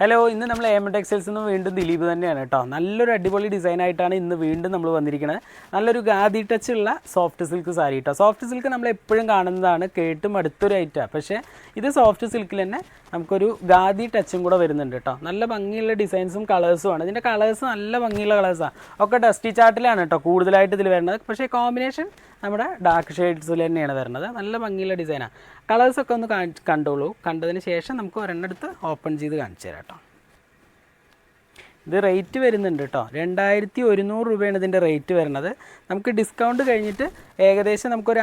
Hello, ഇന്ന് നമ്മൾ AM textiles നിന്ന് വീണ്ടും ദിലീപ് തന്നെയാണ് കേട്ടോ. നല്ലൊരു അടിപൊളി ഡിസൈനായിട്ടാണ് ഇന്ന് വീണ്ടും നമ്മൾ വന്നിരിക്കുന്നത്. നല്ലൊരു ഗാദി ടച്ച് ഉള്ള സോഫ്റ്റ് സിൽക്ക് സാരി കേട്ടോ. സോഫ്റ്റ് സിൽക്ക് നമ്മൾ എപ്പോഴും കാണുന്നതാണ്, കേട്ടും അടുത്തൊരു ഐറ്റമാണ്. പക്ഷേ ഇത് സോഫ്റ്റ് സിൽക്കിൽ തന്നെ നമുക്കൊരു ഗാദി ടച്ചും കൂടെ വരുന്നുണ്ട് കേട്ടോ. നല്ല ഭംഗിയുള്ള ഡിസൈൻസും കളേഴ്സുമാണ്. ഇതിൻ്റെ കളേഴ്സ് നല്ല ഭംഗിയുള്ള കളേഴ്സാണ്. ഒക്കെ ഡസ്റ്റി ചാർട്ടിലാണ് കേട്ടോ കൂടുതലായിട്ട് ഇതിൽ വരുന്നത്. പക്ഷേ കോമ്പിനേഷൻ നമ്മുടെ ഡാർക്ക് ഷെയ്ഡ്സിൽ തന്നെയാണ് വരുന്നത്. നല്ല ഭംഗിയുള്ള ഡിസൈനാണ്. കളേഴ്സൊക്കെ ഒന്ന് കണ്ടോളൂ. കണ്ടതിന് ശേഷം നമുക്ക് ഒരെണ്ണം എടുത്ത് ഓപ്പൺ ചെയ്ത് കാണിച്ചു തരാം കേട്ടോ. ഇത് റേറ്റ് വരുന്നുണ്ട് കേട്ടോ, 2100 രൂപയാണ് ഇതിൻ്റെ റേറ്റ് വരുന്നത്. നമുക്ക് ഡിസ്കൗണ്ട് കഴിഞ്ഞിട്ട് ഏകദേശം നമുക്കൊരു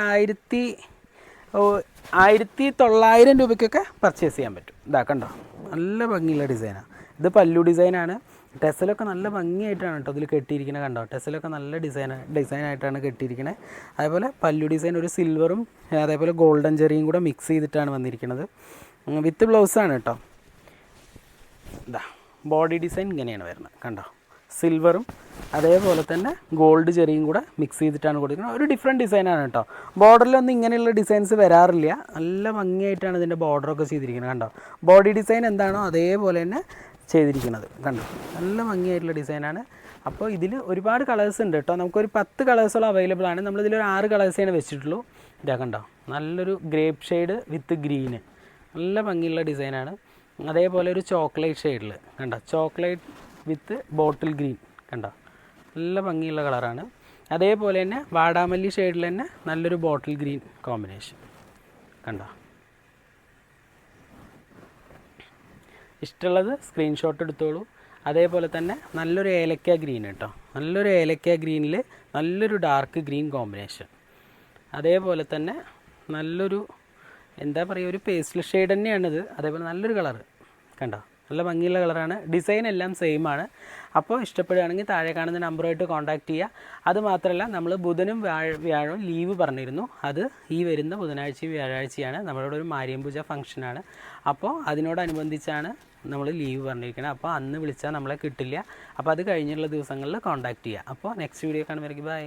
1900 രൂപയ്ക്കൊക്കെ പർച്ചേസ് ചെയ്യാൻ പറ്റും. ഇതാക്കണ്ടോ, നല്ല ഭംഗിയുള്ള ഡിസൈനാണ്. ഇത് പല്ലു ഡിസൈനാണ്. ടെസലൊക്കെ നല്ല ഭംഗിയായിട്ടാണ് കേട്ടോ ഇതിൽ കെട്ടിയിരിക്കുന്നത്. കണ്ടോ, ടെസലൊക്കെ നല്ല ഡിസൈനായിട്ടാണ് കെട്ടിയിരിക്കുന്നത്. അതേപോലെ പല്ലു ഡിസൈൻ ഒരു സിൽവറും അതേപോലെ ഗോൾഡൻ ചെറിയും കൂടെ മിക്സ് ചെയ്തിട്ടാണ് വന്നിരിക്കുന്നത്. വിത്ത് ബ്ലൗസാണ് കേട്ടോ. ഇതാ ബോഡി ഡിസൈൻ ഇങ്ങനെയാണ് വരുന്നത്. കണ്ടോ, സിൽവറും അതേപോലെ തന്നെ ഗോൾഡ് ചെറിയും കൂടെ മിക്സ് ചെയ്തിട്ടാണ് കൊടുക്കുന്നത്. ഒരു ഡിഫറെൻറ്റ് ഡിസൈനാണ് കേട്ടോ. ബോർഡറിലൊന്നും ഇങ്ങനെയുള്ള ഡിസൈൻസ് വരാറില്ല. നല്ല ഭംഗിയായിട്ടാണ് ഇതിൻ്റെ ബോർഡറൊക്കെ ചെയ്തിരിക്കുന്നത്. കണ്ടോ, ബോഡി ഡിസൈൻ എന്താണോ അതേപോലെ തന്നെ ചെയ്തിരിക്കുന്നത്. കണ്ടോ, നല്ല ഭംഗിയായിട്ടുള്ള ഡിസൈനാണ്. അപ്പോൾ ഇതിൽ ഒരുപാട് കളേഴ്സ് ഉണ്ട് കേട്ടോ. നമുക്കൊരു 10 കളേഴ്സോളം അവൈലബിൾ ആണ്. നമ്മളിതിലൊരു 6 കളേഴ്സാണ് വെച്ചിട്ടുള്ളൂ. ഇതാ കണ്ടോ, നല്ലൊരു ഗ്രേപ്പ് ഷെയ്ഡ് വിത്ത് ഗ്രീന്, നല്ല ഭംഗിയുള്ള ഡിസൈനാണ്. അതേപോലെ ഒരു ചോക്ലേറ്റ് ഷെയ്ഡിൽ കണ്ടോ, ചോക്ലേറ്റ് വിത്ത് ബോട്ടിൽ ഗ്രീൻ കണ്ടോ, നല്ല ഭംഗിയുള്ള കളറാണ്. അതേപോലെ തന്നെ വാടാമല്ലി ഷെയ്ഡിൽ തന്നെ നല്ലൊരു ബോട്ടിൽ ഗ്രീൻ കോമ്പിനേഷൻ കണ്ടോ. ഇഷ്ടമുള്ളത് സ്ക്രീൻഷോട്ട് എടുത്തോളൂ. അതേപോലെ തന്നെ നല്ലൊരു ഏലക്ക ഗ്രീൻ കേട്ടോ, നല്ലൊരു ഏലക്ക ഗ്രീനിൽ നല്ലൊരു ഡാർക്ക് ഗ്രീൻ കോമ്പിനേഷൻ. അതേപോലെ തന്നെ നല്ലൊരു എന്താ പറയുക, ഒരു പേസ്റ്റൽ ഷെയ്ഡ് തന്നെയാണിത്. അതേപോലെ നല്ലൊരു കളറ് കണ്ടോ, നല്ല ഭംഗിയുള്ള കളറാണ്. ഡിസൈൻ എല്ലാം സെയിം ആണ്. അപ്പോൾ ഇഷ്ടപ്പെടുകയാണെങ്കിൽ താഴെ കാണുന്ന നമ്പറുമായിട്ട് കോൺടാക്റ്റ് ചെയ്യുക. അതുമാത്രമല്ല, നമ്മൾ ബുധനും വ്യാഴവും ലീവ് പറഞ്ഞിരുന്നു. അത് ഈ വരുന്ന ബുധനാഴ്ചയും വ്യാഴാഴ്ചയാണ്. നമ്മളിവിടെ ഒരു മാരിയം പൂജ ഫംഗ്ഷനാണ്. അപ്പോൾ അതിനോടനുബന്ധിച്ചാണ് നമ്മൾ ലീവ് പറഞ്ഞിരിക്കുന്നത്. അപ്പോൾ അന്ന് വിളിച്ചാൽ നമ്മളെ കിട്ടില്ല. അപ്പോൾ അത് കഴിഞ്ഞുള്ള ദിവസങ്ങളിൽ കോൺടാക്റ്റ് ചെയ്യുക. അപ്പോൾ നെക്സ്റ്റ് വീഡിയോ കാണുമ്പോൾ ബൈ.